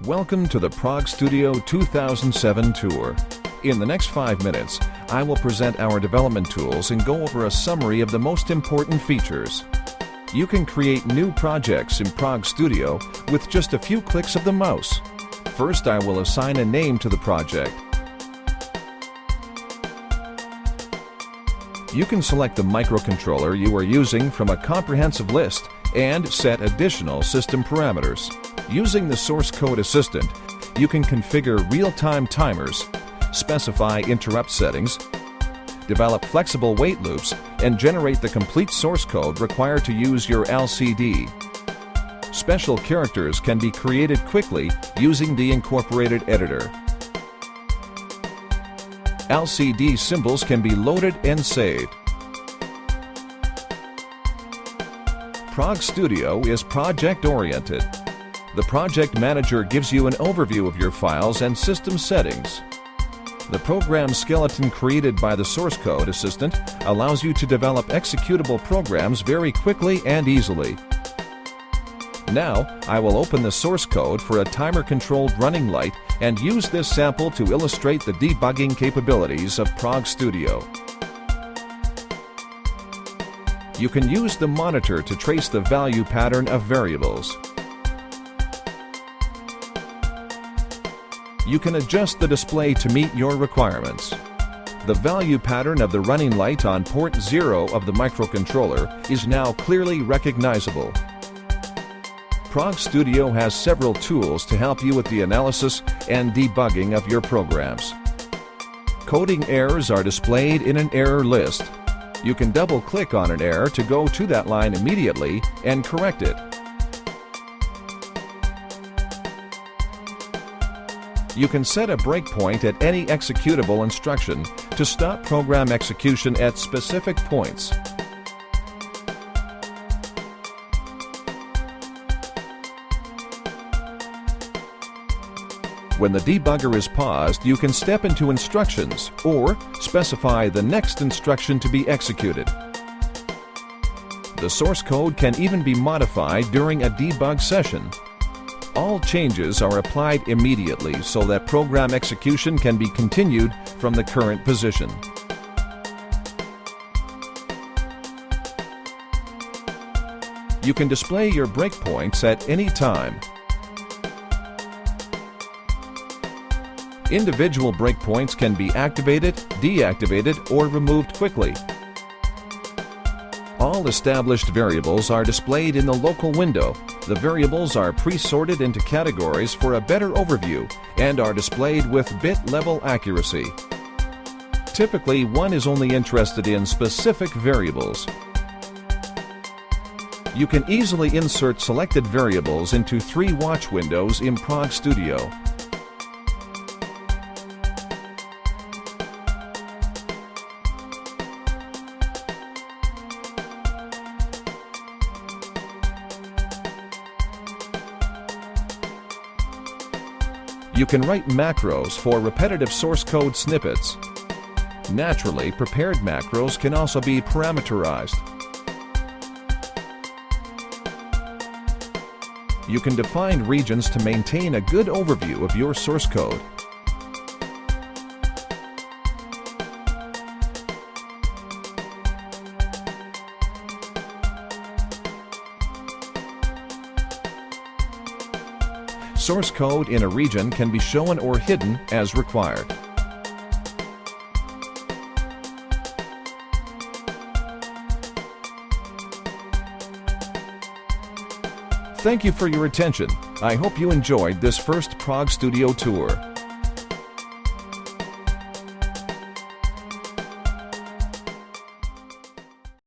Welcome to the Prog-Studio 2007 tour. In the next 5 minutes, I will present our development tools and go over a summary of the most important features. You can create new projects in Prog-Studio with just a few clicks of the mouse. First, I will assign a name to the project. You can select the microcontroller you are using from a comprehensive list and set additional system parameters. Using the source code assistant, you can configure real-time timers, specify interrupt settings, develop flexible wait loops, and generate the complete source code required to use your LCD. Special characters can be created quickly using the incorporated editor. LCD symbols can be loaded and saved. Prog-Studio is project-oriented. The project manager gives you an overview of your files and system settings. The program skeleton created by the source code assistant allows you to develop executable programs very quickly and easily. Now, I will open the source code for a timer-controlled running light and use this sample to illustrate the debugging capabilities of Prog-Studio. You can use the monitor to trace the value pattern of variables. You can adjust the display to meet your requirements. The value pattern of the running light on port 0 of the microcontroller is now clearly recognizable. Prog-Studio has several tools to help you with the analysis and debugging of your programs. Coding errors are displayed in an error list. You can double-click on an error to go to that line immediately and correct it. You can set a breakpoint at any executable instruction to stop program execution at specific points. When the debugger is paused, you can step into instructions or specify the next instruction to be executed. The source code can even be modified during a debug session. All changes are applied immediately so that program execution can be continued from the current position. You can display your breakpoints at any time. Individual breakpoints can be activated, deactivated, or removed quickly. All established variables are displayed in the local window. The variables are pre-sorted into categories for a better overview and are displayed with bit-level accuracy. Typically, one is only interested in specific variables. You can easily insert selected variables into 3 watch windows in Prog-Studio. You can write macros for repetitive source code snippets. Naturally, prepared macros can also be parameterized. You can define regions to maintain a good overview of your source code. Source code in a region can be shown or hidden as required. Thank you for your attention. I hope you enjoyed this first Prog-Studio tour.